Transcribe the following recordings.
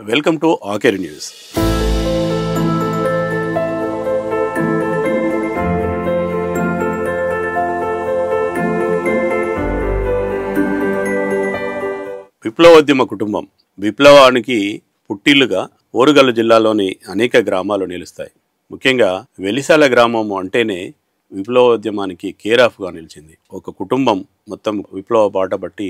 Welcome to ఆకేర్ news. విప్లవోద్యమ కుటుంబం విప్లవానికి పుట్టిల్లుగా ఓరుగల్లు జిల్లాలోని అనేక గ్రామాలు నిలుస్తాయి. ముఖ్యంగా వెలిసాల గ్రామం అంటేనే విప్లవోద్యమానికి కేర్ ఆఫ్గా నిలిచింది. ఒక కుటుంబం మొత్తం విప్లవ బాట బట్టి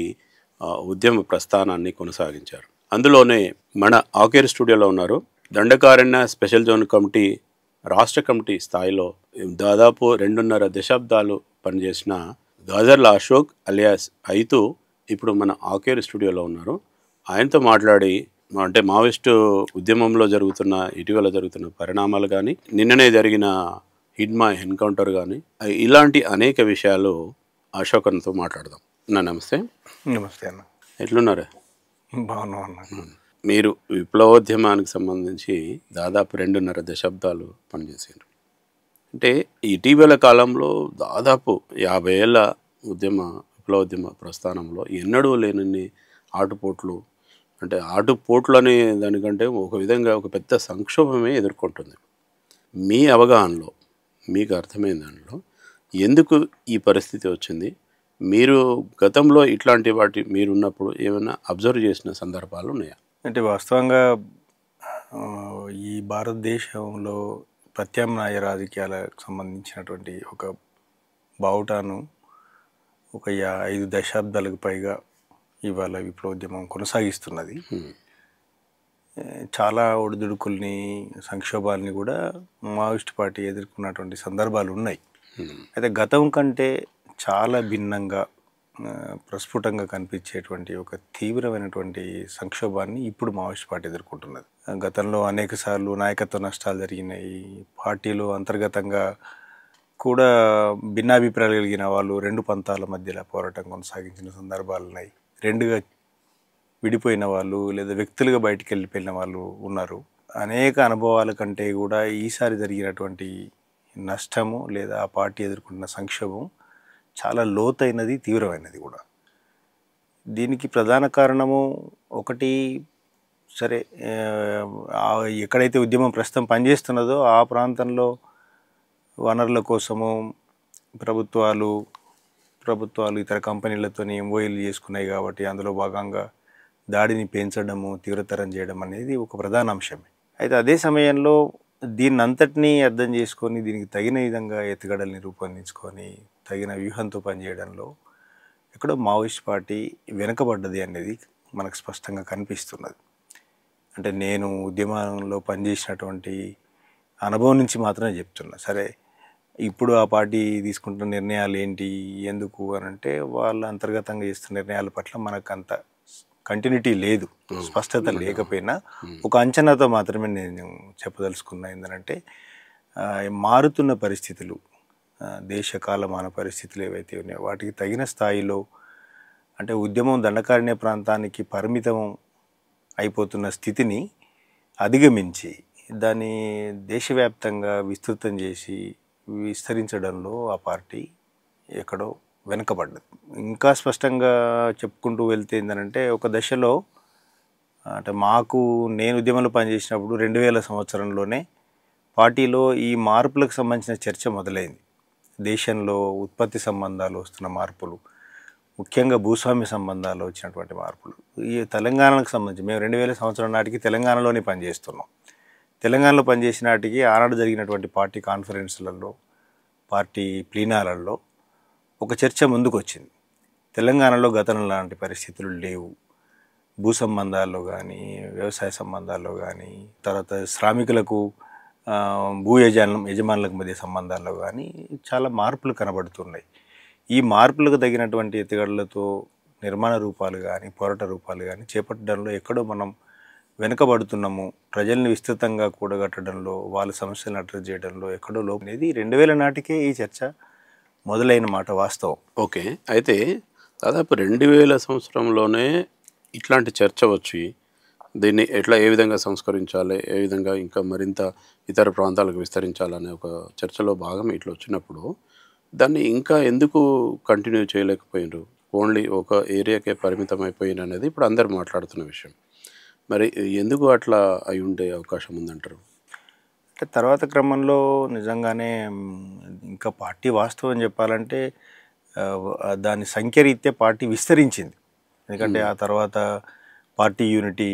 ఉద్యమ ప్రస్థానాన్ని కొనసాగించారు. అందులోనే మన ఆకేర్ స్టూడియోలో ఉన్నారు దండకారణ్య స్పెషల్ జోన్ కమిటీ రాష్ట్ర కమిటీ స్థాయిలో దాదాపు 2.5 దశాబ్దాలు పనిచేసిన గాజర్ల అశోక్ అలియాస్ అయితూ ఇప్పుడు మన ఆకేర్ స్టూడియోలో ఉన్నారు. ఆయనతో మాట్లాడి అంటే మావోయిస్టు ఉద్యమంలో ఇటీవల జరుగుతున్న పరిణామాలు కానీ, నిన్ననే జరిగిన హిడ్మా ఎన్కౌంటర్ కానీ, ఇలాంటి అనేక విషయాలు అశోకన్తో మాట్లాడదాం. నమస్తే. నమస్తే అన్న. ఎట్లున్నారు? బాగున్నాం అన్న. మీరు విప్లవోద్యమానికి సంబంధించి దాదాపు 2.5 దశాబ్దాలు పనిచేసారు. అంటే ఇటీవల కాలంలో దాదాపు 50 ఏళ్ళ విప్లవోద్యమ ప్రస్థానంలో ఎన్నడూ లేనన్ని ఆటుపోట్లు, అంటే ఆటుపోట్లు అనే దానికంటే ఒక విధంగా ఒక పెద్ద సంక్షోభమే ఎదుర్కొంటుంది. మీ అవగాహనలో మీకు అర్థమైన దానిలో ఎందుకు ఈ పరిస్థితి వచ్చింది? మీరు గతంలో ఇట్లాంటి మీరున్నప్పుడు ఏమైనా అబ్జర్వ్ చేసిన సందర్భాలు ఉన్నాయా? అంటే వాస్తవంగా ఈ భారతదేశంలో ప్రత్యామ్నాయ రాజకీయాలకు సంబంధించినటువంటి ఒక బావుటాను ఒక 5 దశాబ్దాలకు పైగా ఇవాళ విప్లవోద్యమం కొనసాగిస్తున్నది. చాలా ఒడిదుడుకుల్ని, సంక్షోభాలని కూడా మావోయిస్ట్ పార్టీ ఎదుర్కొన్నటువంటి సందర్భాలు ఉన్నాయి. అయితే గతం కంటే చాలా భిన్నంగా ప్రస్ఫుటంగా కనిపించేటువంటి ఒక తీవ్రమైనటువంటి సంక్షోభాన్ని ఇప్పుడు మావోయిస్ట్ పార్టీ ఎదుర్కొంటున్నది. గతంలో అనేక సార్లు నాయకత్వ నష్టాలు జరిగినాయి. పార్టీలో అంతర్గతంగా కూడా భిన్నాభిప్రాయాలు కలిగిన వాళ్ళు 2 పంతాల మధ్యలో పోరాటం కొనసాగించిన సందర్భాలు ఉన్నాయి. 2గా విడిపోయిన వాళ్ళు లేదా వ్యక్తులుగా బయటికి వెళ్ళిపోయిన వాళ్ళు ఉన్నారు. అనేక అనుభవాల కంటే కూడా ఈసారి జరిగినటువంటి నష్టము లేదా ఆ పార్టీ ఎదుర్కొంటున్న సంక్షోభం చాలా లోతైనది, తీవ్రమైనది కూడా. దీనికి ప్రధాన కారణము ఒకటి, సరే ఎక్కడైతే ఉద్యమం ప్రస్తుతం పనిచేస్తున్నదో ఆ ప్రాంతంలో వనరుల కోసము ప్రభుత్వాలు ఇతర కంపెనీలతో ఎంఓఏలు చేసుకున్నాయి కాబట్టి అందులో భాగంగా దాడిని పెంచడము, తీవ్రతరం చేయడం అనేది ఒక ప్రధాన అంశమే. అయితే అదే సమయంలో దీన్ని అంతటినీ అర్థం చేసుకొని దీనికి తగిన విధంగా ఎత్తుగడల్ని రూపొందించుకొని తగిన వ్యూహంతో పనిచేయడంలో ఎక్కడో మావోయిస్ట్ పార్టీ వెనుకబడ్డది అనేది మనకు స్పష్టంగా కనిపిస్తున్నది. అంటే నేను ఉద్యమంలో పనిచేసినటువంటి అనుభవం నుంచి మాత్రమే చెప్తున్నా. సరే ఇప్పుడు ఆ పార్టీ తీసుకుంటున్న నిర్ణయాలు ఏంటి, ఎందుకు అని అంటే వాళ్ళ అంతర్గతంగా చేస్తున్న నిర్ణయాల పట్ల మనకు అంత కంటిన్యూటీ లేదు, స్పష్టత లేకపోయినా ఒక అంచనాతో మాత్రమే నేను చెప్పదలుచుకున్నా. ఏంటంటే మారుతున్న పరిస్థితులు, దేశ కాలమాన పరిస్థితులు ఏవైతే ఉన్నాయో వాటికి తగిన స్థాయిలో అంటే ఉద్యమం దండకారణ్య ప్రాంతానికి పరిమితం అయిపోతున్న స్థితిని అధిగమించి దాన్ని దేశవ్యాప్తంగా విస్తృతం చేసి విస్తరించడంలో ఆ పార్టీ ఎక్కడో వెనుకబడ్డది. ఇంకా స్పష్టంగా చెప్పుకుంటూ వెళ్తే ఏంటంటే ఒక దశలో అంటే నేను ఉద్యమంలో పనిచేసినప్పుడు 2000 సంవత్సరంలోనే పార్టీలో ఈ మార్పులకు సంబంధించిన చర్చ మొదలైంది. దేశంలో ఉత్పత్తి సంబంధాలు వస్తున్న మార్పులు, ముఖ్యంగా భూస్వామ్య సంబంధాలు వచ్చినటువంటి మార్పులు, ఈ తెలంగాణకు సంబంధించి మేము 2000 సంవత్సరం నాటికి తెలంగాణలోనే పనిచేస్తున్నాం. తెలంగాణలో పనిచేసిన నాటికి ఆనాడు జరిగినటువంటి పార్టీ కాన్ఫరెన్స్లలో, పార్టీ ప్లీనాలలో ఒక చర్చ ముందుకు వచ్చింది. తెలంగాణలో గతంలో లాంటి పరిస్థితులు లేవు. భూ సంబంధాల్లో కానీ, వ్యవసాయ సంబంధాల్లో కానీ, తర్వాత శ్రామికులకు యజమానులకు మధ్య సంబంధాల్లో కానీ చాలా మార్పులు కనబడుతున్నాయి. ఈ మార్పులకు తగినటువంటి ఎత్తుగడలతో నిర్మాణ రూపాలు కానీ, పోరాట రూపాలు కానీ చేపట్టడంలో ఎక్కడో మనం వెనుకబడుతున్నాము. ప్రజల్ని విస్తృతంగా కూడగట్టడంలో, వాళ్ళ సమస్యలను అడ్రస్ చేయడంలో ఎక్కడో లోపం అనేది 2000 నాటికే ఈ చర్చ మొదలైన మాట వాస్తవం. ఓకే. అయితే దాదాపు 2000 సంవత్సరంలోనే ఇట్లాంటి చర్చ వచ్చి దీన్ని ఏ విధంగా సంస్కరించాలి, ఏ విధంగా ఇంకా మరింత ఇతర ప్రాంతాలకు విస్తరించాలనే ఒక చర్చలో భాగం ఇట్లా వచ్చినప్పుడు దాన్ని ఇంకా ఎందుకు కంటిన్యూ చేయలేకపోయినారు? ఓన్లీ ఒక ఏరియాకే పరిమితం అయిపోయింది అనేది ఇప్పుడు అందరు మాట్లాడుతున్న విషయం. మరి ఎందుకు అట్లా అయి ఉండే అవకాశం ఉందంటారు? అంటే తర్వాత క్రమంలో నిజంగానే ఇంకా పార్టీ వాస్తవం చెప్పాలంటే దాని సంఖ్యరీత్యా పార్టీ విస్తరించింది. ఎందుకంటే ఆ తర్వాత పార్టీ యూనిటీ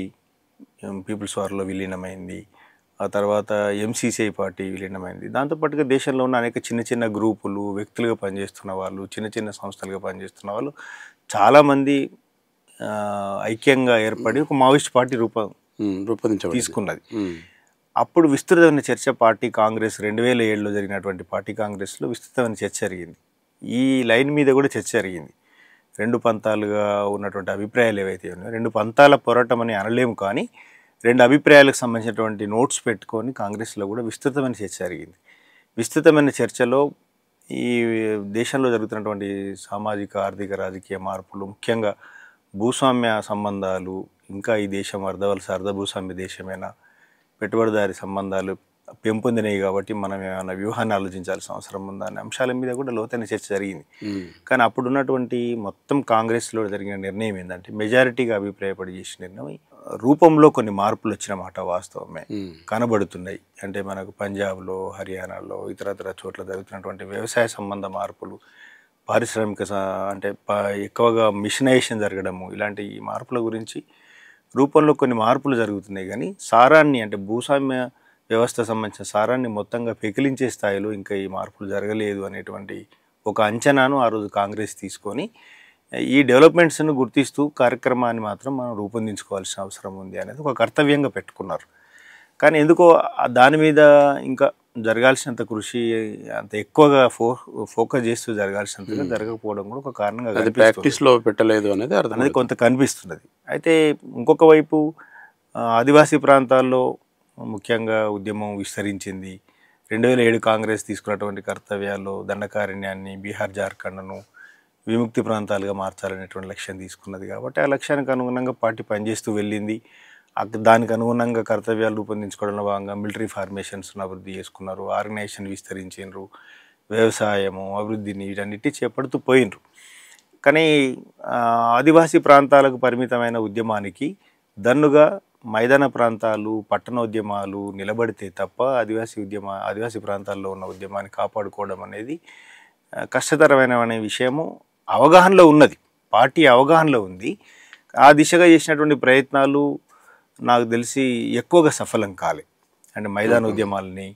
పీపుల్స్ వార్లో విలీనమైంది. ఆ తర్వాత ఎంసీసీఐ పార్టీ విలీనమైంది. దాంతోపాటుగా దేశంలో ఉన్న అనేక చిన్న చిన్న గ్రూపులు, వ్యక్తులుగా పనిచేస్తున్న వాళ్ళు, చిన్న చిన్న సంస్థలుగా పనిచేస్తున్న వాళ్ళు చాలామంది ఐక్యంగా ఏర్పడి ఒక మావోయిస్ట్ పార్టీ రూపొందించబడింది. తీసుకున్నది. అప్పుడు విస్తృతమైన చర్చ పార్టీ కాంగ్రెస్ 2007లో జరిగినటువంటి పార్టీ కాంగ్రెస్లో విస్తృతమైన చర్చ జరిగింది. ఈ లైన్ మీద కూడా చర్చ జరిగింది. రెండు పంతాలుగా ఉన్నటువంటి అభిప్రాయాలు ఏవైతే ఉన్నాయో, రెండు పంతాల పోరాటం అని అనలేము, కానీ రెండు అభిప్రాయాలకు సంబంధించినటువంటి నోట్స్ పెట్టుకొని కాంగ్రెస్లో కూడా విస్తృతమైన చర్చ జరిగింది. విస్తృతమైన చర్చలో ఈ దేశంలో జరుగుతున్నటువంటి సామాజిక, ఆర్థిక, రాజకీయ మార్పులు, ముఖ్యంగా భూస్వామ్య సంబంధాలు, ఇంకా ఈ దేశం అర్ధభూస్వామ్య దేశమైనా పెట్టుబడిదారి సంబంధాలు పెంపొందినాయి కాబట్టి మనం ఏమైనా వ్యూహాన్ని ఆలోచించాల్సిన అవసరం ఉందా అనే అంశాల మీద కూడా లోతైన చర్చ జరిగింది. కానీ అప్పుడున్నటువంటి మొత్తం కాంగ్రెస్లో జరిగిన నిర్ణయం ఏంటంటే, మెజారిటీగా అభిప్రాయపడి చేసిన నిర్ణయం రూపంలో కొన్ని మార్పులు వచ్చిన మాట వాస్తవమే కనబడుతున్నాయి. అంటే మనకు పంజాబ్లో, హర్యానాలో, ఇతరతర చోట్ల జరుగుతున్నటువంటి వ్యవసాయ సంబంధ మార్పులు, పారిశ్రామిక అంటే ఎక్కువగా మిషనైజేషన్ జరగడము, ఇలాంటి మార్పుల గురించి రూపంలో కొన్ని మార్పులు జరుగుతున్నాయి. కానీ సారాన్ని, అంటే భూస్వామ్య వ్యవస్థ సంబంధించిన సారాన్ని మొత్తంగా పెకిలించే స్థాయిలో ఇంకా ఈ మార్పులు జరగలేదు అనేటువంటి ఒక అంచనాను ఆ రోజు కాంగ్రెస్ తీసుకొని ఈ డెవలప్మెంట్స్ను గుర్తిస్తూ కార్యక్రమాన్ని మాత్రం మనం రూపొందించుకోవాల్సిన అవసరం ఉంది అనేది ఒక కర్తవ్యంగా పెట్టుకున్నారు. కానీ ఎందుకో దాని మీద ఇంకా జరగాల్సినంత కృషి, అంత ఎక్కువగా ఫోకస్ చేస్తూ జరగాల్సినంతగా జరగకపోవడం కూడా ఒక కారణంగా ప్రాక్టీస్లో పెట్టలేదు అనేది కొంత కనిపిస్తున్నది. అయితే ఇంకొక వైపు ఆదివాసీ ప్రాంతాల్లో ముఖ్యంగా ఉద్యమం విస్తరించింది. 2007 కాంగ్రెస్ తీసుకున్నటువంటి కర్తవ్యాల్లో దండకారణ్యాన్ని, బీహార్, జార్ఖండ్ను విముక్తి ప్రాంతాలుగా మార్చాలనేటువంటి లక్ష్యం తీసుకున్నది. కాబట్టి ఆ లక్ష్యానికి అనుగుణంగా పార్టీ పనిచేస్తూ వెళ్ళింది. దానికి అనుగుణంగా కర్తవ్యాలు రూపొందించుకోవడంలో భాగంగా మిలిటరీ ఫార్మేషన్స్ను అభివృద్ధి చేసుకున్నారు, ఆర్గనైజేషన్ విస్తరించారు, వ్యవసాయము, అభివృద్ధిని వీటన్నిటి చేపడుతూ పోయినరు. కానీ ఆదివాసీ ప్రాంతాలకు పరిమితమైన ఉద్యమానికి దన్నుగా మైదాన ప్రాంతాలు, పట్టణోద్యమాలు నిలబడితే తప్ప ఆదివాసీ ప్రాంతాల్లో ఉన్న ఉద్యమాన్ని కాపాడుకోవడం అనేది కష్టతరమైన విషయము అవగాహనలో ఉన్నది. పార్టీ అవగాహనలో ఉంది. ఆ దిశగా చేసినటువంటి ప్రయత్నాలు నాకు తెలిసి ఎక్కువగా సఫలం కాలే. అంటే మైదాన ఉద్యమాలని,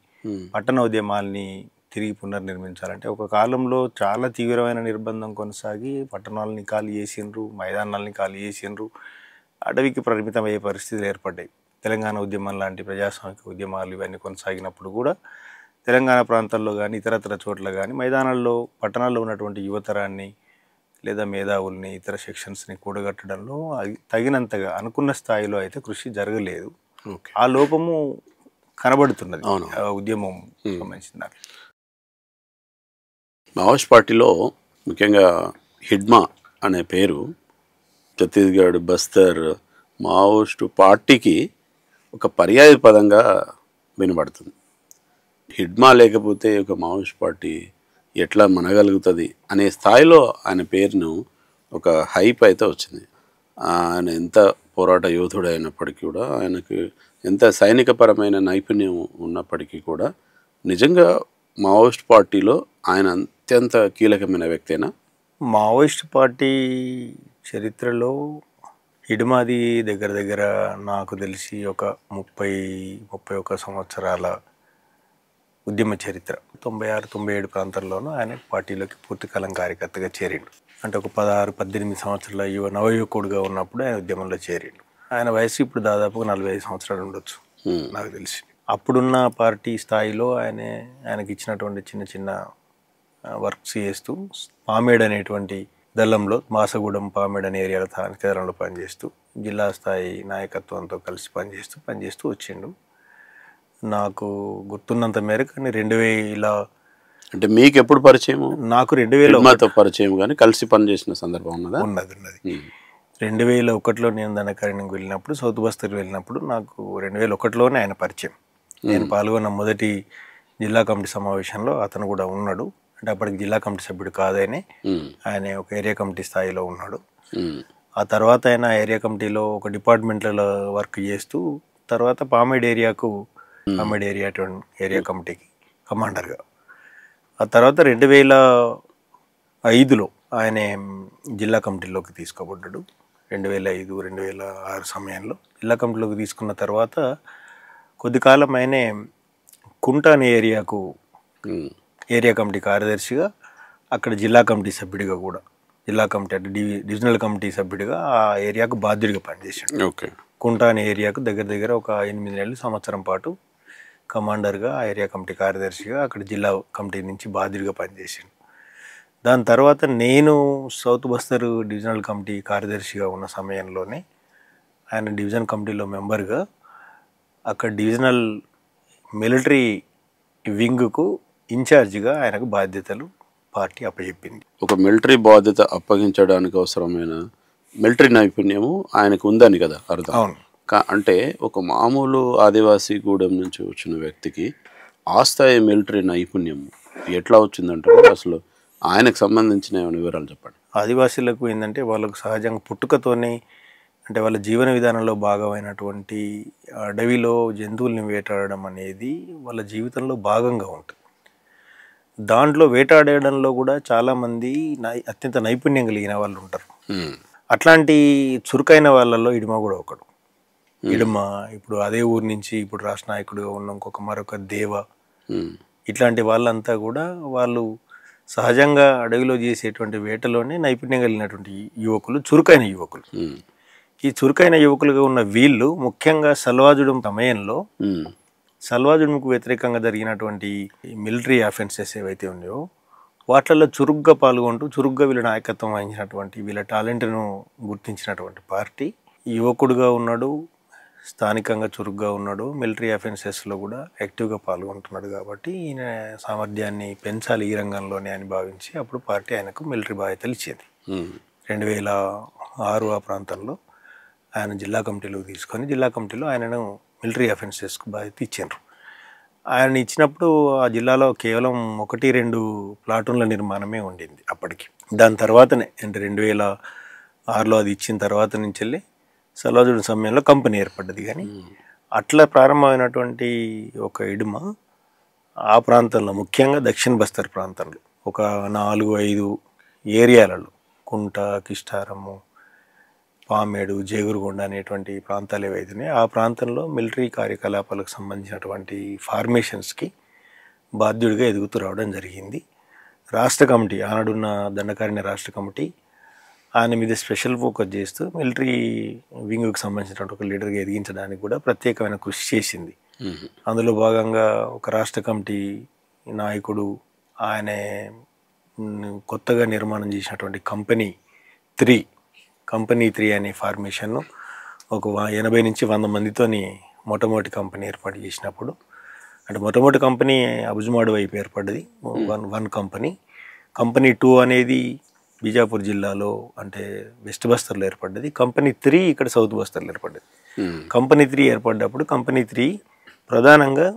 పట్టణ ఉద్యమాలని తిరిగి పునర్నిర్మించాలంటే ఒక కాలంలో చాలా తీవ్రమైన నిర్బంధం కొనసాగి పట్టణాలని ఖాళీ చేసిండ్రు, మైదానాలని ఖాళీ చేసిండ్రు, అడవికి పరిమితమయ్యే పరిస్థితులు ఏర్పడ్డాయి. తెలంగాణ ఉద్యమం లాంటి ప్రజాస్వామిక ఉద్యమాలు ఇవన్నీ కొనసాగినప్పుడు కూడా తెలంగాణ ప్రాంతాల్లో కానీ ఇతరతర చోట్ల కానీ మైదానాల్లో, పట్టణాల్లో ఉన్నటువంటి యువతరాన్ని లేదా మేధావుల్ని, ఇతర సెక్షన్స్ని కూడగట్టడంలో తగినంతగా అనుకున్న స్థాయిలో అయితే కృషి జరగలేదు. ఆ లోపము కనబడుతున్నది ఉద్యమం సంబంధించిన. మావోయిస్ట్ పార్టీలో ముఖ్యంగా హిడ్మా అనే పేరు ఛత్తీస్గఢ్, బస్తర్ మావోయిస్టు పార్టీకి ఒక పర్యాయ పదంగా వినబడుతుంది. హిడ్మా లేకపోతే ఒక మావోయిస్ట్ పార్టీ ఎట్లా మనగలుగుతుంది అనే స్థాయిలో ఆయన పేరును ఒక హైప్ అయితే వచ్చింది. ఆయన ఎంత పోరాట యోధుడు అయినప్పటికీ కూడా, ఆయనకు ఎంత సైనికపరమైన నైపుణ్యం ఉన్నప్పటికీ కూడా నిజంగా మావోయిస్ట్ పార్టీలో ఆయన అత్యంత కీలకమైన వ్యక్తేనా? మావోయిస్ట్ పార్టీ చరిత్రలో హిడ్మాది దగ్గర దగ్గర నాకు తెలిసి ఒక 30-31 సంవత్సరాల ఉద్యమ చరిత్ర. 96-97 ప్రాంతాల్లోనూ ఆయన పార్టీలోకి పూర్తికాలం కార్యకర్తగా చేరిండు. అంటే ఒక 16-18 సంవత్సరాల నవయువకుడుగా ఉన్నప్పుడు ఆయన ఉద్యమంలో చేరిండు. ఆయన వయసు ఇప్పుడు దాదాపుగా 45 సంవత్సరాలు ఉండొచ్చు నాకు తెలిసి. అప్పుడున్న పార్టీ స్థాయిలో ఆయనకి ఇచ్చినటువంటి చిన్న చిన్న వర్క్స్ చేస్తూ పామేడ్ అనేటువంటి దళంలో, మాసగూడెం, పామేడ్ అనే ఏరియాలో కేంద్రంలో పనిచేస్తూ జిల్లా స్థాయి నాయకత్వంతో కలిసి పనిచేస్తూ వచ్చిండు. నాకు గుర్తున్నంత మేరకు 2000. అంటే మీకు ఎప్పుడు పరిచయం? నాకు 2000 పరిచయం, కానీ కలిసి పనిచేసిన సందర్భం ఉన్నది. 2001లో నేను దండకారణ్యంకి వెళ్ళినప్పుడు, సౌత్ బస్తర్ వెళ్ళినప్పుడు నాకు 2001లోనే ఆయన పరిచయం. నేను పాల్గొన్న మొదటి జిల్లా కమిటీ సమావేశంలో అతను కూడా ఉన్నాడు. అంటే అప్పటికి జిల్లా కమిటీ సభ్యుడు కాదని ఆయన ఒక ఏరియా కమిటీ స్థాయిలో ఉన్నాడు. ఆ తర్వాత ఆయన ఏరియా కమిటీలో ఒక డిపార్ట్మెంట్లలో వర్క్ చేస్తూ తర్వాత పామేడ్ ఏరియా కమిటీకి కమాండర్గా. ఆ తర్వాత 2005లో ఆయన జిల్లా కమిటీలోకి తీసుకోబడ్డాడు. 2005, 2006 సమయంలో జిల్లా కమిటీలోకి తీసుకున్న తర్వాత కొద్ది కాలం ఆయనే కుంట అనే ఏరియాకు ఏరియా కమిటీ కార్యదర్శిగా, అక్కడ జిల్లా కమిటీ సభ్యుడిగా కూడా, జిల్లా కమిటీ అంటే డివిజనల్ కమిటీ సభ్యుడిగా ఆ ఏరియాకు బాధ్యుడిగా పనిచేశాడు. ఓకే. కుంట అనే ఏరియాకు దగ్గర ఒక 8 నెలలు సంవత్సరం పాటు కమాండర్గా, ఆ ఏరియా కమిటీ కార్యదర్శిగా అక్కడ జిల్లా కమిటీ నుంచి బాధ్యుడిగా పనిచేశాడు. దాని తర్వాత నేను సౌత్ బస్తర్ డివిజనల్ కమిటీ కార్యదర్శిగా ఉన్న సమయంలోనే ఆయన డివిజన్ కమిటీలో మెంబర్గా అక్కడ డివిజనల్ మిలిటరీ వింగ్కు ఇన్ఛార్జిగా ఆయనకు బాధ్యతలు పార్టీ అప్పచెప్పింది. ఒక మిలిటరీ బాధ్యత అప్పగించడానికి అవసరమైన మిలిటరీ నైపుణ్యము ఆయనకు ఉందని కదా అర్థం. అవును. అంటే ఒక మామూలు ఆదివాసీ గూడెం నుంచి వచ్చిన వ్యక్తికి ఆ స్థాయి మిలిటరీ నైపుణ్యం ఎట్లా వచ్చిందంటారు? అసలు ఆయనకు సంబంధించిన ఏమైనా వివరాలు చెప్పండి. ఆదివాసీలకు ఏంటంటే వాళ్ళకు సహజంగా పుట్టుకతోనే, అంటే వాళ్ళ జీవన విధానంలో భాగమైనటువంటి అడవిలో జంతువుల్ని వేటాడడం అనేది వాళ్ళ జీవితంలో భాగంగా ఉంటుంది. దాంట్లో వేటాడడంలో కూడా చాలామంది అత్యంత నైపుణ్యం కలిగిన వాళ్ళు ఉంటారు. అట్లాంటి చురుకైన వాళ్ళల్లో ఇడుమ కూడా ఒకడు. ఇడుమ ఇప్పుడు అదే ఊరి నుంచి ఇప్పుడు రాష్ట్ర నాయకుడిగా ఉన్న మరొక దేవ, ఇట్లాంటి వాళ్ళంతా కూడా వాళ్ళు సహజంగా అడవిలో చేసేటువంటి వేటలోనే నైపుణ్యం కలిగినటువంటి యువకులు, చురుకైన యువకులు. ఈ చురుకైన యువకులుగా ఉన్న వీళ్ళు ముఖ్యంగా సల్వాజుడం సమయంలో సల్వాజుడంకు వ్యతిరేకంగా జరిగినటువంటి మిలిటరీ అఫెన్సెస్ ఏవైతే ఉన్నాయో వాటిల్లో చురుగ్గా పాల్గొంటూ చురుగ్గా వీళ్ళ నాయకత్వం వహించినటువంటి, వీళ్ళ టాలెంట్ను గుర్తించినటువంటి పార్టీ. యువకుడుగా ఉన్నాడు, స్థానికంగా చురుగ్గా ఉన్నాడు, మిలిటరీ అఫెన్సెస్లో కూడా యాక్టివ్గా పాల్గొంటున్నాడు. కాబట్టి ఈయన సామర్థ్యాన్ని పెంచాలి ఈ రంగంలోనే అని భావించి అప్పుడు పార్టీ ఆయనకు మిలిటరీ బాధ్యతలు ఇచ్చింది. 2006 ఆ ప్రాంతంలో ఆయన జిల్లా కమిటీలోకి తీసుకొని జిల్లా కమిటీలో ఆయనను మిలిటరీ అఫెన్సెస్కు బాధ్యత ఇచ్చిండ్రు. ఆయన ఇచ్చినప్పుడు ఆ జిల్లాలో కేవలం 1-2 ప్లాటూన్ల నిర్మాణమే ఉండింది అప్పటికి. దాని తర్వాతనే అంటే 2006లో అది ఇచ్చిన తర్వాత నుంచి వెళ్ళి సల్వాజుడం సమయంలో కంపెనీ ఏర్పడ్డది. కానీ అట్లా ప్రారంభమైనటువంటి ఒక ఇడుమ ఆ ప్రాంతంలో ముఖ్యంగా దక్షిణ బస్తర్ ప్రాంతంలో ఒక 4-5 ఏరియాలలో కుంట, కిష్టారము, పామేడు, జేగురుగొండ అనేటువంటి ప్రాంతాలు ఏవైతున్నాయి ఆ ప్రాంతంలో మిలిటరీ కార్యకలాపాలకు సంబంధించినటువంటి ఫార్మేషన్స్కి బాధ్యుడిగా ఎదుగుతూ రావడం జరిగింది. రాష్ట్ర కమిటీ, ఆనాడున్న దండకారణ్య రాష్ట్ర కమిటీ ఆయన మీద స్పెషల్ ఫోకస్ చేస్తూ మిలిటరీ వింగ్కి సంబంధించినటువంటి ఒక లీడర్గా ఎదిగించడానికి కూడా ప్రత్యేకమైన కృషి చేసింది. అందులో భాగంగా ఒక రాష్ట్ర కమిటీ నాయకుడు ఆయన కొత్తగా నిర్మాణం చేసినటువంటి కంపెనీ 3 అనే ఫార్మేషన్ను ఒక 80-100 మందితోని మొట్టమొదటి కంపెనీ ఏర్పాటు చేసినప్పుడు, అంటే మొట్టమొదటి కంపెనీ అబుజుమాడు వైపు ఏర్పడ్డది, వన్ కంపెనీ 2 అనేది బీజాపూర్ జిల్లాలో అంటే వెస్ట్ బస్తర్లో ఏర్పడ్డది. కంపెనీ 3 ఇక్కడ సౌత్ బస్తర్లో ఏర్పడ్డది. కంపెనీ 3 ఏర్పడ్డప్పుడు కంపెనీ 3 ప్రధానంగా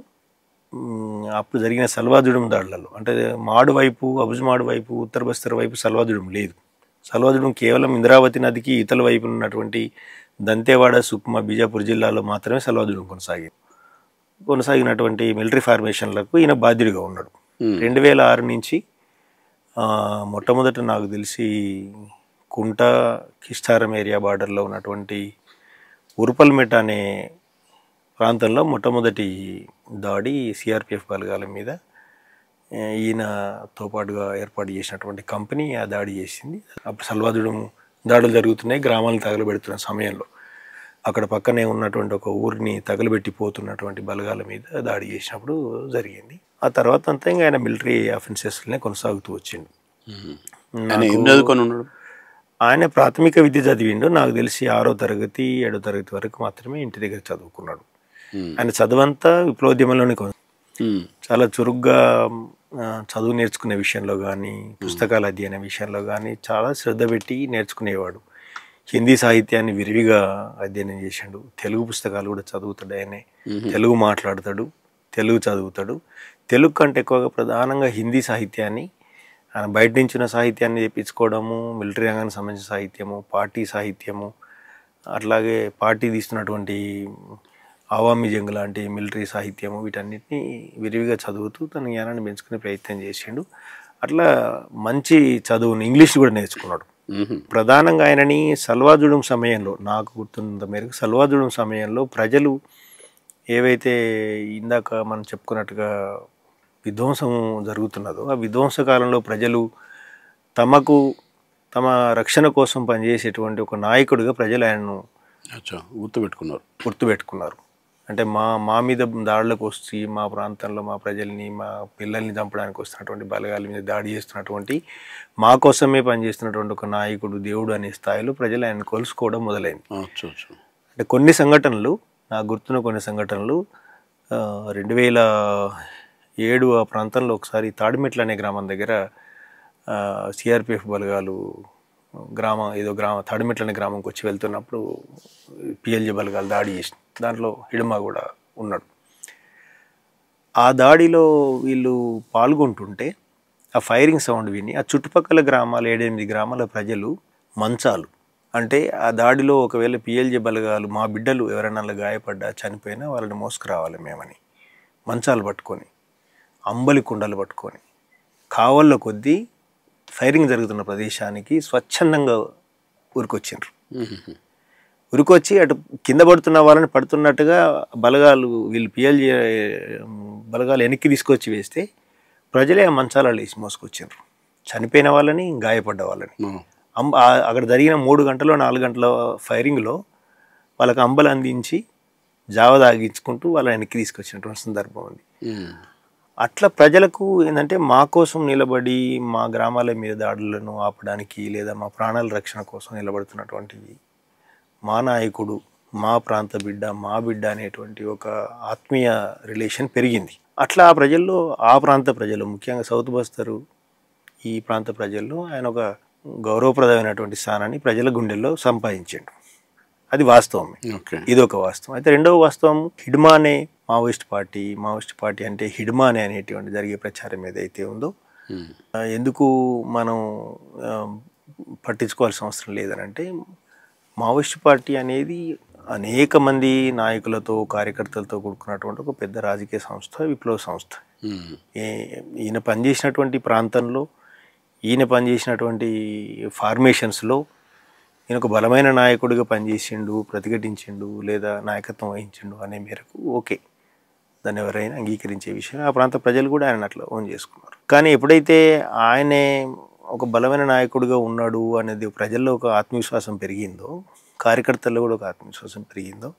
అప్పుడు జరిగిన సల్వాజుడం దాడులలో, అంటే మాడు వైపు, అబుజుమాడు వైపు, ఉత్తర బస్తర్ వైపు సల్వాజుడం లేదు. సల్వాజుడం కేవలం ఇంద్రావతి నదికి ఇతల వైపు ఉన్నటువంటి దంతేవాడ, సుక్మా, బీజాపూర్ జిల్లాలో మాత్రమే సల్వాజుడం కొనసాగినటువంటి మిలిటరీ ఫార్మేషన్లకు ఈయన బాధ్యుడిగా ఉన్నాడు. 2006 నుంచి మొట్టమొదట నాకు తెలిసి కుంట, కిష్టారం ఏరియా బార్డర్లో ఉన్నటువంటి ఉరుపల్మెట అనే ప్రాంతంలో మొట్టమొదటి దాడి సిఆర్పిఎఫ్ బలగాల మీద ఈయనతో పాటుగా ఏర్పాటు చేసినటువంటి కంపెనీ ఆ దాడి చేసింది. అప్పుడు సల్వాజుడం దాడులు జరుగుతున్నాయి, గ్రామాలను తగలబెడుతున్న సమయంలో అక్కడ పక్కనే ఉన్నటువంటి ఒక ఊరిని తగలబెట్టిపోతున్నటువంటి బలగాల మీద దాడి చేసినప్పుడు జరిగింది. ఆ తర్వాత అంతా ఇంకా ఆయన మిలిటరీ అఫెన్సెస్లనే కొనసాగుతూ వచ్చిండు. ఆయన ప్రాథమిక విద్య చదివిండు. నాకు తెలిసి 6వ తరగతి 7వ తరగతి వరకు మాత్రమే ఇంటి దగ్గర చదువుకున్నాడు. ఆయన చదువంతా విప్లవోద్యమంలోనే చాలా చురుగ్గా చదువు నేర్చుకునే విషయంలో కానీ, పుస్తకాల అధ్యయన విషయంలో కానీ చాలా శ్రద్ధ పెట్టి నేర్చుకునేవాడు. హిందీ సాహిత్యాన్ని విరివిగా అధ్యయనం చేశాడు. తెలుగు పుస్తకాలు కూడా చదువుతాడు. ఆయనే తెలుగు మాట్లాడతాడు, తెలుగు చదువుతాడు. తెలుగు కంటే ఎక్కువగా ప్రధానంగా హిందీ సాహిత్యాన్ని ఆయన బయట నుంచిన సాహిత్యాన్ని తెప్పించుకోవడము, మిలిటరీ రంగానికి సంబంధించిన సాహిత్యము, పార్టీ సాహిత్యము, అట్లాగే పార్టీ తీస్తున్నటువంటి అవామీ జంగ్ లాంటి మిలిటరీ సాహిత్యము, వీటన్నిటిని విరివిగా చదువుతూ తన జ్ఞానాన్ని పెంచుకునే ప్రయత్నం చేసిండు. అట్లా మంచి చదువుని ఇంగ్లీష్ కూడా నేర్చుకున్నాడు. ప్రధానంగా ఆయనని సల్వాజుడం సమయంలో, నాకు గుర్తున్నంత మేరకు సల్వాజుడం సమయంలో ప్రజలు ఏవైతే ఇందాక మనం చెప్పుకున్నట్టుగా విధ్వంసం జరుగుతున్నదో, ఆ విధ్వంస కాలంలో ప్రజలు తమ రక్షణ కోసం పనిచేసేటువంటి ఒక నాయకుడిగా ప్రజలు ఆయనను గుర్తుపెట్టుకున్నారు. అంటే మా మీద దాడులకు వచ్చి మా ప్రాంతంలో మా ప్రజల్ని, మా పిల్లల్ని చంపడానికి వస్తున్నటువంటి బలగాల మీద దాడి చేస్తున్నటువంటి, మా కోసమే పనిచేస్తున్నటువంటి ఒక నాయకుడు, దేవుడు అనే స్థాయిలో ప్రజలు ఆయన కొలుసుకోవడం మొదలైంది. అంటే కొన్ని సంఘటనలు, నాకు గుర్తున్న కొన్ని సంఘటనలు 2007 ఆ ప్రాంతంలో ఒకసారి తాడిమెట్ల అనే గ్రామం దగ్గర సిఆర్పిఎఫ్ బలగాలు తాడిమెట్ల అనే గ్రామంకి వచ్చి వెళ్తున్నప్పుడు పిఎల్జే బలగాలు దాడి చేసి, దాంట్లో హిడ్మా కూడా ఉన్నాడు. ఆ దాడిలో వీళ్ళు పాల్గొంటుంటే ఆ ఫైరింగ్ సౌండ్ విని ఆ చుట్టుపక్కల గ్రామాలు 7-8 గ్రామాల ప్రజలు మంచాలు, అంటే ఆ దాడిలో ఒకవేళ పిఎల్జే బలగాలు మా బిడ్డలు ఎవరైనా గాయపడ్డా చనిపోయినా వాళ్ళని మోసుకురావాలి మేమని మంచాలు పట్టుకొని, అంబలి కుండలు పట్టుకొని కావళ్ళ కొద్దీ ఫైరింగ్ జరుగుతున్న ప్రదేశానికి స్వచ్ఛందంగా ఉరికొచ్చిండ్రు. ఉరికొచ్చి అటు కింద పడుతున్న వాళ్ళని పడుతున్నట్టుగా వీళ్ళు పిఎల్జే బలగాలు వెనక్కి తీసుకొచ్చి వేస్తే ప్రజలే ఆ మంచాలలో వేసి మోసుకొచ్చిండ్రు చనిపోయిన వాళ్ళని, గాయపడ్డ వాళ్ళని. అక్కడ జరిగిన 3 గంటలు 4 గంటల ఫైరింగ్లో వాళ్ళకి అంబలు అందించి జావ తాగించుకుంటూ వాళ్ళని వెనక్కి తీసుకొచ్చినటువంటి సందర్భం ఉంది. అట్లా ప్రజలకు ఏంటంటే మా కోసం నిలబడి మా గ్రామాల మీద దాడులను ఆపడానికి లేదా మా ప్రాణాల రక్షణ కోసం నిలబడుతున్నటువంటి మా నాయకుడు, మా ప్రాంత బిడ్డ, మా బిడ్డ అనేటువంటి ఒక ఆత్మీయ రిలేషన్ పెరిగింది. అట్లా ఆ ప్రజల్లో, ఆ ప్రాంత ప్రజలు, ముఖ్యంగా సౌత్ బస్తరు ఈ ప్రాంత ప్రజల్లో ఆయన ఒక గౌరవప్రదమైనటువంటి స్థానాన్ని ప్రజల గుండెల్లో సంపాదించాడు. అది వాస్తవమే. ఇదొక వాస్తవం. అయితే రెండవ వాస్తవం, హిడ్మా అనే మావోయిస్ట్ పార్టీ అంటే హిడ్మా అనేటువంటి జరిగే ప్రచారం ఏదైతే ఉందో, ఎందుకు మనం పట్టించుకోవాల్సిన అవసరం లేదనంటే, మావోయిస్ట్ పార్టీ అనేది అనేక మంది నాయకులతో, కార్యకర్తలతో కూడుకున్నటువంటి ఒక పెద్ద రాజకీయ సంస్థ, విప్లవ సంస్థ. ఈయన పనిచేసినటువంటి ప్రాంతంలో, ఈయన పనిచేసినటువంటి ఫార్మేషన్స్లో ఈయన ఒక బలమైన నాయకుడిగా పనిచేసిండు, ప్రతిఘటించిండు లేదా నాయకత్వం వహించిండు అనే మేరకు ఓకే, దాన్ని ఎవరైనా అంగీకరించే విషయం. ఆ ప్రాంత ప్రజలు కూడా ఆయన అట్లా ఓన్ చేసుకున్నారు. కానీ ఎప్పుడైతే ఆయనే ఒక బలమైన నాయకుడిగా ఉన్నాడు అనేది ప్రజల్లో ఒక ఆత్మవిశ్వాసం పెరిగిందో, కార్యకర్తల్లో కూడా ఒక ఆత్మవిశ్వాసం పెరిగిందో,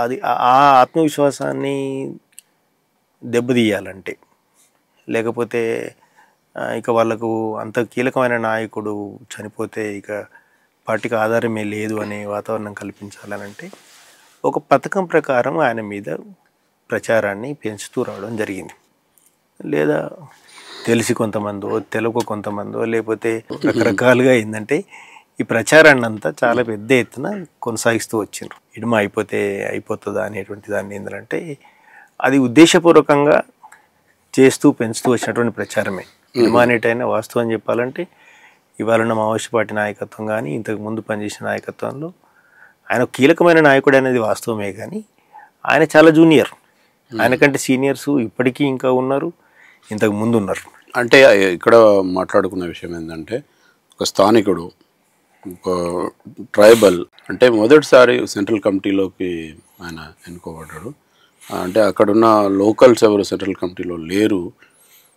అది ఆ ఆత్మవిశ్వాసాన్ని దెబ్బతీయాలంటే, లేకపోతే ఇక వాళ్ళకు అంత కీలకమైన నాయకుడు చనిపోతే ఇక పార్టీకి ఆధారమే లేదు అనే వాతావరణం కల్పించాలనంటే ఒక పథకం ప్రకారం ఆయన మీద ప్రచారాన్ని పెంచుతూ రావడం జరిగింది. లేదా తెలిసి కొంతమందో, తెలుగు కొంతమందో, లేకపోతే రకరకాలుగా ఏంటంటే ఈ ప్రచారాన్ని అంతా చాలా పెద్ద ఎత్తున కొనసాగిస్తూ వచ్చిండ్రు. హిడ్మా అయిపోతుందా అనేటువంటి దాన్ని ఏంటంటే అది ఉద్దేశపూర్వకంగా పెంచుతూ వచ్చినటువంటి ప్రచారమే. హిడ్మా అనేటైనా వాస్తవం చెప్పాలంటే ఇవాళ ఉన్న మావోయిస్ట్ పార్టీ నాయకత్వం కానీ, ఇంతకు ముందు పనిచేసిన నాయకత్వంలో ఆయన కీలకమైన నాయకుడు అనేది వాస్తవమే. కానీ ఆయన చాలా జూనియర్, ఆయనకంటే సీనియర్స్ ఇప్పటికీ ఇంకా ఉన్నారు, ఇంతకు ముందు ఉన్నారు. అంటే ఇక్కడ మాట్లాడుకున్న విషయం ఏంటంటే, ఒక స్థానికుడు, ఒక ట్రైబల్, అంటే మొదటిసారి సెంట్రల్ కమిటీలోకి ఆయన ఎన్నుకోబడ్డాడు. అంటే అక్కడున్న లోకల్స్ ఎవరు సెంట్రల్ కమిటీలో లేరు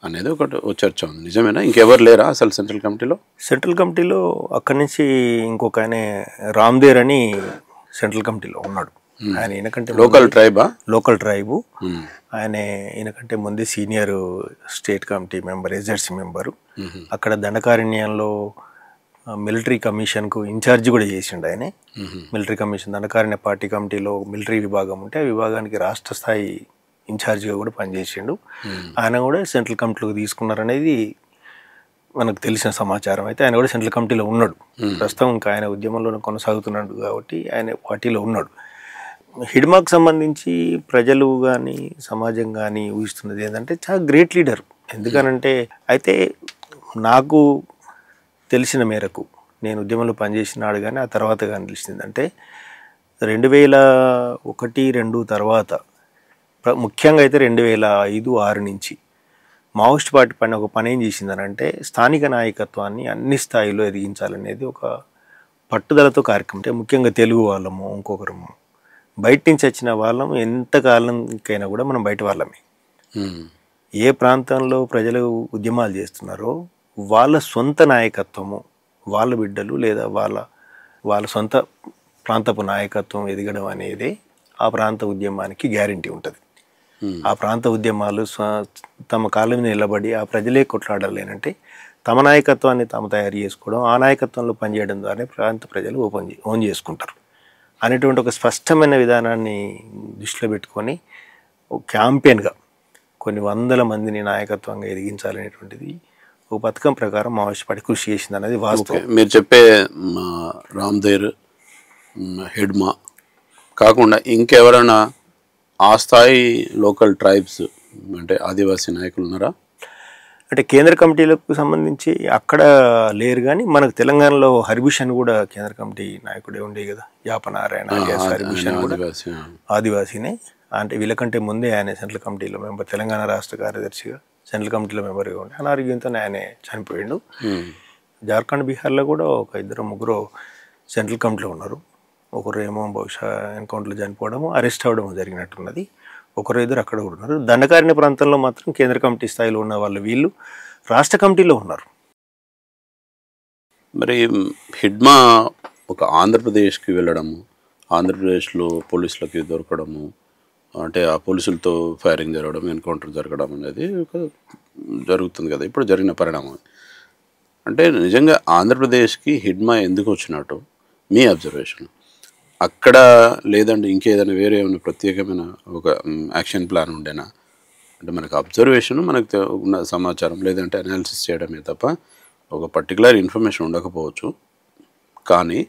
అనేది ఒకటి చర్చ ఉంది. నిజమేనా? ఇంకెవరు లేరా అసలు సెంట్రల్ కమిటీలో? సెంట్రల్ కమిటీలో అక్కడి నుంచి ఇంకొక ఆయన రామ్దేర్ అని సెంట్రల్ కమిటీలో ఉన్నాడు. ఆయన ఈయనకంటే లోకల్ ట్రైబు. ఆయన ఈయనకంటే ముందే senior state committee member, AZC member. అక్కడ దండకారణ్యంలో మిలిటరీ కమిషన్కు ఇన్ఛార్జి కూడా చేసిండు ఆయనే. మిలిటరీ కమిషన్ దండకారణ్య పార్టీ కమిటీలో మిలిటరీ విభాగం ఉంటే ఆ విభాగానికి రాష్ట్ర స్థాయి ఇన్ఛార్జిగా కూడా పనిచేసిండు. ఆయన కూడా సెంట్రల్ కమిటీలోకి తీసుకున్నారనేది మనకు తెలిసిన సమాచారం. అయితే ఆయన కూడా సెంట్రల్ కమిటీలో ఉన్నాడు. ప్రస్తుతం ఇంకా ఆయన ఉద్యమంలో కొనసాగుతున్నాడు కాబట్టి ఆయన పార్టీలో ఉన్నాడు. హిడ్మాకు సంబంధించి ప్రజలు కానీ సమాజం కానీ ఊహిస్తున్నది ఏంటంటే చాలా గ్రేట్ లీడర్. ఎందుకనంటే అయితే నాకు తెలిసిన మేరకు నేను ఉద్యమంలో పనిచేసినాడు కానీ ఆ తర్వాత కానీ తెలిసిందంటే 2001-2 తర్వాత ముఖ్యంగా అయితే 2005-6 నుంచి మావోయిస్ట్ పార్టీ పైన ఒక పని ఏం చేసిందనంటే స్థానిక నాయకత్వాన్ని అన్ని స్థాయిలో ఎదిగించాలనేది ఒక పట్టుదలతో కార్యక్రమం. అంటే ముఖ్యంగా తెలుగు వాళ్ళము ఇంకొకరము బయట నుంచి వచ్చిన వాళ్ళం ఎంతకాలంకైనా కూడా మనం బయట వాళ్ళమే. ఏ ప్రాంతంలో ప్రజలు ఉద్యమాలు చేస్తున్నారో వాళ్ళ సొంత నాయకత్వము వాళ్ళ బిడ్డలు లేదా వాళ్ళ సొంత ప్రాంతపు నాయకత్వం ఎదగడం అనేది ఆ ప్రాంత ఉద్యమానికి గ్యారంటీ ఉంటుంది. ఆ ప్రాంత ఉద్యమాలు తమ కాళ్ళ మీద నిలబడి ఆ ప్రజలే కొట్లాడాలేనంటే తమ నాయకత్వాన్ని తాము తయారు చేసుకోవడం, ఆ నాయకత్వంలో పనిచేయడం ద్వారా ప్రాంత ప్రజలు ఓన్ చేసుకుంటారు అనేటువంటి ఒక స్పష్టమైన విధానాన్ని దృష్టిలో పెట్టుకొని క్యాంపెయిన్గా కొన్ని వందల మందిని నాయకత్వంగా ఎదిగించాలనేటువంటిది ఒక పథకం ప్రకారం మావోయిస్ట్ పార్టీ కృషి చేసింది అనేది వాస్తవం. మీరు చెప్పే రామ్దేర్ హిడ్మా కాకుండా ఇంకెవరైనా ఆ స్థాయి లోకల్ ట్రైబ్స్ అంటే ఆదివాసీ నాయకులు ఉన్నారా? అంటే కేంద్ర కమిటీలకు సంబంధించి అక్కడ లేరు కానీ మనకు తెలంగాణలో హరిభూషణ్ కూడా కేంద్ర కమిటీ నాయకుడే ఉండే కదా, యాపనారాయణ హరిభూషణ్ కూడా ఆదివాసీనే. అంటే వీళ్ళకంటే ముందే ఆయన సెంట్రల్ కమిటీలో మెంబర్, తెలంగాణ రాష్ట్ర కార్యదర్శిగా సెంట్రల్ కమిటీలో మెంబర్గా ఉండే అనారోగ్యంతో ఆయనే చనిపోయిండు. జార్ఖండ్ బీహార్లో కూడా ఒక 2-3 సెంట్రల్ కమిటీలో ఉన్నారు. ఒకరు ఏమో బహుశా ఎన్కౌంటర్లో చనిపోవడము అరెస్ట్ అవ్వడం జరిగినట్టున్నది. 1-2 అక్కడ కూడా ఉన్నారు. దండకారణ్య ప్రాంతంలో మాత్రం కేంద్ర కమిటీ స్థాయిలో ఉన్న వాళ్ళు వీళ్ళు రాష్ట్ర కమిటీలో ఉన్నారు. మరి హిడ్మా ఒక ఆంధ్రప్రదేశ్కి వెళ్ళడము, ఆంధ్రప్రదేశ్లో పోలీసులకి దొరకడము, అంటే ఆ పోలీసులతో ఫైరింగ్ జరగడం, ఎన్కౌంటర్ జరగడం అనేది ఒక జరుగుతుంది కదా, ఇప్పుడు జరిగిన పరిణామం. అంటే నిజంగా ఆంధ్రప్రదేశ్కి హిడ్మా ఎందుకు వచ్చినట్టు మీ అబ్జర్వేషన్? అక్కడ లేదంటే ఇంకేదైనా వేరే ఏమైనా ప్రత్యేకమైన ఒక యాక్షన్ ప్లాన్ ఉండేనా? అంటే మనకు అబ్జర్వేషన్, మనకు ఉన్న సమాచారం లేదంటే అనాలిసిస్ చేయడమే తప్ప ఒక పర్టికులర్ ఇన్ఫర్మేషన్ ఉండకపోవచ్చు. కానీ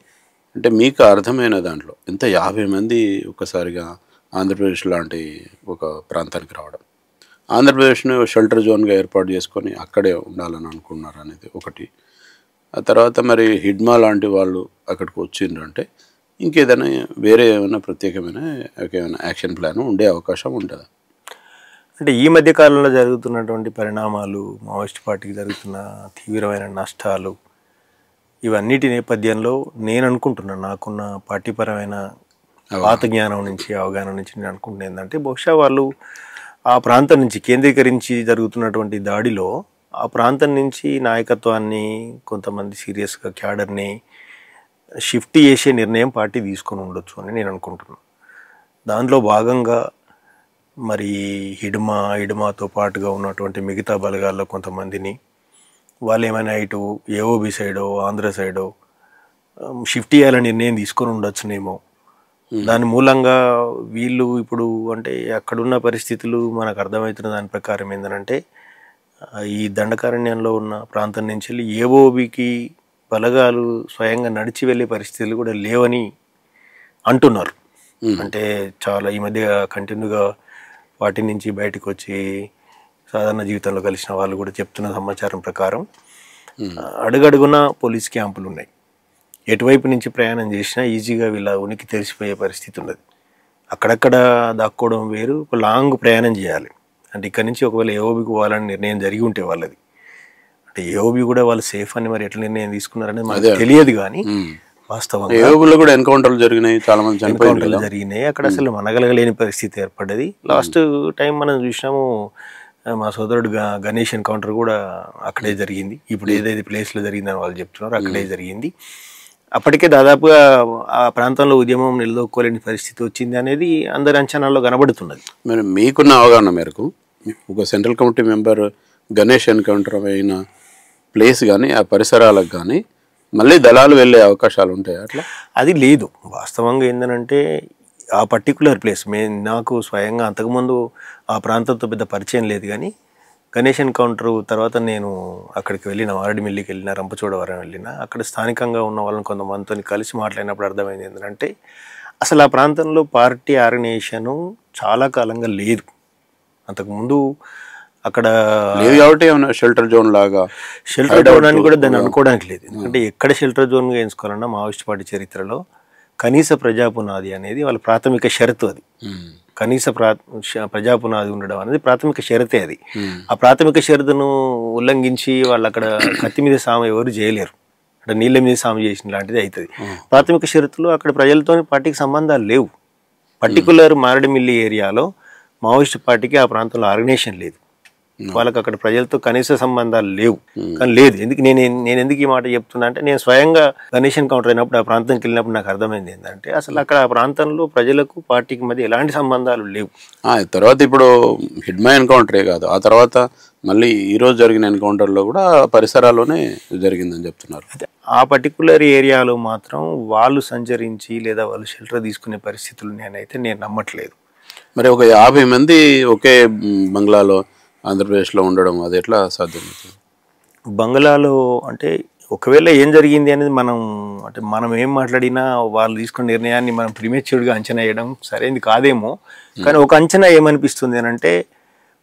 అంటే మీకు అర్థమైన దాంట్లో ఎంత 50 మంది ఒక్కసారిగా ఆంధ్రప్రదేశ్ లాంటి ఒక ప్రాంతానికి రావడం, ఆంధ్రప్రదేశ్ని షెల్టర్ జోన్గా ఏర్పాటు చేసుకొని అక్కడే ఉండాలని అనుకున్నారు అనేది ఒకటి. ఆ తర్వాత మరి హిడ్మా లాంటి వాళ్ళు అక్కడికి వచ్చిండ్రు అంటే ఇంకేదైనా వేరే ఏమైనా ప్రత్యేకమైన ఏమైనా యాక్షన్ ప్లాన్ ఉండే అవకాశం ఉంటుందా? అంటే ఈ మధ్య కాలంలో జరుగుతున్నటువంటి పరిణామాలు, మావోయిస్ట్ పార్టీకి జరుగుతున్న తీవ్రమైన నష్టాలు, ఇవన్నిటి నేపథ్యంలో నేను అనుకుంటున్నాను, నాకున్న పార్టీపరమైన పాత జ్ఞానం నుంచి అవగాహన నుంచి నేను అనుకుంటున్నాను ఏంటంటే బహుశా వాళ్ళు ఆ ప్రాంతం నుంచి కేంద్రీకరించి జరుగుతున్నటువంటి దాడిలో ఆ ప్రాంతం నుంచి నాయకత్వాన్ని కొంతమంది సీరియస్గా క్యాడర్ని షిఫ్ట్ చేసే నిర్ణయం పార్టీ తీసుకొని ఉండొచ్చు అని నేను అనుకుంటున్నాను. దాంట్లో భాగంగా మరి హిడ్మాతో పాటుగా ఉన్నటువంటి మిగతా బలగాల్లో కొంతమందిని వాళ్ళు ఏమైనా ఇటు ఏఓబి సైడో ఆంధ్ర సైడో షిఫ్ట్ చేయాలని నిర్ణయం తీసుకొని ఉండొచ్చునేమో. దాని మూలంగా వీళ్ళు ఇప్పుడు అంటే అక్కడున్న పరిస్థితులు మనకు అర్థమవుతున్న దాని ప్రకారం ఏంటంటే ఈ దండకారణ్యంలో ఉన్న ప్రాంతం నుంచి వెళ్ళి ఏఓబికి బలగాలు స్వయంగా నడిచి వెళ్ళే పరిస్థితులు కూడా లేవని అంటున్నారు. అంటే చాలా ఈ మధ్య కంటిన్యూగా వాటి నుంచి బయటకు వచ్చి సాధారణ జీవితంలో కలిసిన వాళ్ళు కూడా చెప్తున్న సమాచారం ప్రకారం అడుగడుగున పోలీస్ క్యాంపులు ఉన్నాయి. ఎటువైపు నుంచి ప్రయాణం చేసినా ఈజీగా వీళ్ళ ఉనికి తెలిసిపోయే పరిస్థితి ఉన్నది. అక్కడక్కడ దాక్కోవడం వేరు, ఒక లాంగ్ ప్రయాణం చేయాలి. అంటే ఇక్కడ నుంచి ఒకవేళ ఏఓబికి పోవాలని నిర్ణయం జరిగి ఉంటే వాళ్ళది, అంటే ఏఓబి కూడా వాళ్ళు సేఫ్ అని మరి ఎట్లా నిర్ణయం తీసుకున్నారనేది మనకు తెలియదు. కానీ వాస్తవంగా కూడా ఎన్కౌంటర్లు జరిగినాయి, చాలా మంది ఎన్కౌంటర్లు జరిగినాయి. అక్కడ అసలు మనగలగలేని పరిస్థితి ఏర్పడ్డది. లాస్ట్ టైం మనం చూసినాము, మా సోదరుడు గణేష్ ఎన్కౌంటర్ కూడా అక్కడే జరిగింది. ఇప్పుడు ఏదైతే ప్లేస్లో జరిగిందని వాళ్ళు చెప్తున్నారు అక్కడే జరిగింది. అప్పటికే దాదాపుగా ఆ ప్రాంతంలో ఉద్యమం నిలదొక్కోలేని పరిస్థితి వచ్చింది అనేది అందరి అంచనాల్లో కనబడుతున్నది. మరి మీకున్న అవగాహన మేరకు ఒక central committee member Ganesh encounter అయిన ప్లేస్ కానీ ఆ పరిసరాలకు కానీ మళ్ళీ దళాలు వెళ్ళే అవకాశాలు ఉంటాయి? అట్లా అది లేదు. వాస్తవంగా ఏంటంటే ఆ పర్టికులర్ ప్లేస్ నాకు స్వయంగా అంతకుముందు ఆ ప్రాంతంతో పెద్ద పరిచయం లేదు. కానీ గణేష్ ఎన్కౌంటర్ తర్వాత నేను అక్కడికి వెళ్ళిన, మారేడుమిల్లికి వెళ్ళిన, రంపచోడవరం వెళ్ళిన, అక్కడ స్థానికంగా ఉన్న వాళ్ళని కొంతమందితో కలిసి మాట్లాడినప్పుడు అర్థమైంది ఏంటంటే అసలు ఆ ప్రాంతంలో పార్టీ ఆర్గనైజేషను చాలా కాలంగా లేదు. అంతకుముందు అక్కడ లేదు కాబట్టి ఏమైనా షెల్టర్ జోన్ లాగా షెల్టర్ జోన్ అని కూడా దాన్ని అనుకోవడానికి లేదు. ఎందుకంటే ఎక్కడ షెల్టర్ జోన్గా ఎంచుకోవాలన్నా మావోయిస్ట్ పార్టీ చరిత్రలో కనీస ప్రజాపునాది అనేది వాళ్ళ ప్రాథమిక షరతు. అది కనీస ప్రజాపునాది ఉండడం అనేది ప్రాథమిక షరతే. అది ఆ ప్రాథమిక షరతును ఉల్లంఘించి వాళ్ళు అక్కడ కత్తి మీద సాము ఎవరు చేయలేరు, అంటే నీళ్ళ మీద సాము చేసిన లాంటిది అవుతుంది. ప్రాథమిక షరతులు అక్కడ ప్రజలతో పార్టీకి సంబంధాలు లేవు. పర్టికులర్ మారేడుమిల్లి ఏరియాలో మావోయిస్ట్ పార్టీకి ఆ ప్రాంతంలో ఆర్గనైజేషన్ లేదు, వాళ్ళకి అక్కడ ప్రజలతో కనీస సంబంధాలు లేవు. కానీ లేదు, ఎందుకు నేను ఎందుకు ఈ మాట చెప్తున్నా అంటే, నేను స్వయంగా గణేష్ ఎన్కౌంటర్ అయినప్పుడు ఆ ప్రాంతంకి వెళ్ళినప్పుడు నాకు అర్థమైంది ఏంటంటే, అసలు అక్కడ ఆ ప్రాంతంలో ప్రజలకు పార్టీకి మధ్య ఎలాంటి సంబంధాలు లేవు. తర్వాత ఇప్పుడు హిడ్మా ఎన్కౌంటరే కాదు, ఆ తర్వాత మళ్ళీ ఈరోజు జరిగిన ఎన్కౌంటర్లో కూడా పరిసరాల్లోనే జరిగిందని చెప్తున్నారు. అయితే ఆ పర్టికులర్ ఏరియాలో మాత్రం వాళ్ళు సంచరించి లేదా వాళ్ళు షెల్టర్ తీసుకునే పరిస్థితులు నేను నమ్మట్లేదు. మరి ఒక 50 మంది ఒకే బంగ్లాలో ఆంధ్రప్రదేశ్లో ఉండడం అది ఎట్లా సాధ్యమవుతుంది? బంగ్లాలో అంటే ఒకవేళ ఏం జరిగింది అనేది మనం ఏం మాట్లాడినా వాళ్ళు తీసుకున్న నిర్ణయాన్ని మనం ప్రిమేచ్యూర్గా అంచనా వేయడం సరైనది కాదేమో. కానీ ఒక అంచనా ఏమనిపిస్తుంది అని అంటే,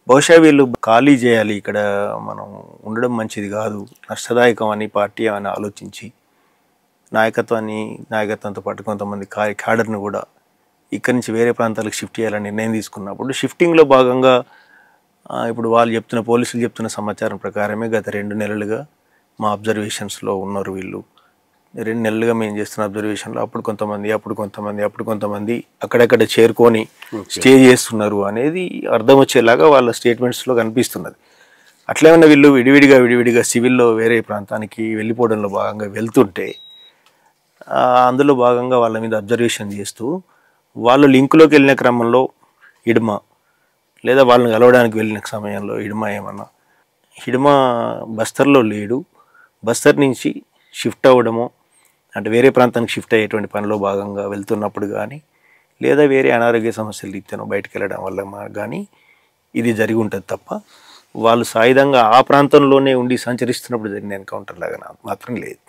బహుశా వీళ్ళు ఖాళీ చేయాలి, ఇక్కడ మనం ఉండడం మంచిది కాదు, నష్టదాయకం అని పార్టీ అని ఆలోచించి నాయకత్వంతో పాటు కొంతమంది క్యాడర్ను కూడా ఇక్కడి నుంచి వేరే ప్రాంతాలకు షిఫ్ట్ చేయాలని నిర్ణయం తీసుకున్నప్పుడు, షిఫ్టింగ్లో భాగంగా ఇప్పుడు పోలీసులు చెప్తున్న సమాచారం ప్రకారమే గత 2 నెలలుగా మా అబ్జర్వేషన్స్లో ఉన్నారు వీళ్ళు. 2 నెలలుగా మేము చేస్తున్న అబ్జర్వేషన్లో అప్పుడు కొంతమంది అక్కడక్కడ చేరుకొని స్టే చేస్తున్నారు అనేది అర్థం వచ్చేలాగా వాళ్ళ స్టేట్మెంట్స్లో కనిపిస్తున్నది. అట్లేమన్నా వీళ్ళు విడివిడిగా సివిల్లో వేరే ప్రాంతానికి వెళ్ళిపోవడంలో భాగంగా వెళ్తుంటే, అందులో భాగంగా వాళ్ళ మీద అబ్జర్వేషన్ చేస్తూ వాళ్ళు లింకులోకి వెళ్ళిన క్రమంలో హిడ్మా లేదా వాళ్ళని కలవడానికి వెళ్ళిన సమయంలో హిడ్మా బస్తర్లో లేడు, బస్తర్ నుంచి షిఫ్ట్ అవ్వడమో అంటే వేరే ప్రాంతానికి షిఫ్ట్ అయ్యేటువంటి పనిలో భాగంగా వెళ్తున్నప్పుడు కానీ, లేదా వేరే అనారోగ్య సమస్యలు రీత్యానో బయటకు వెళ్ళడం వల్ల కానీ ఇది జరిగి ఉంటుంది తప్ప, వాళ్ళు సాయుధంగా ఆ ప్రాంతంలోనే ఉండి సంచరిస్తున్నప్పుడు జరిగిన ఎన్కౌంటర్ లాగా మాత్రం లేదు.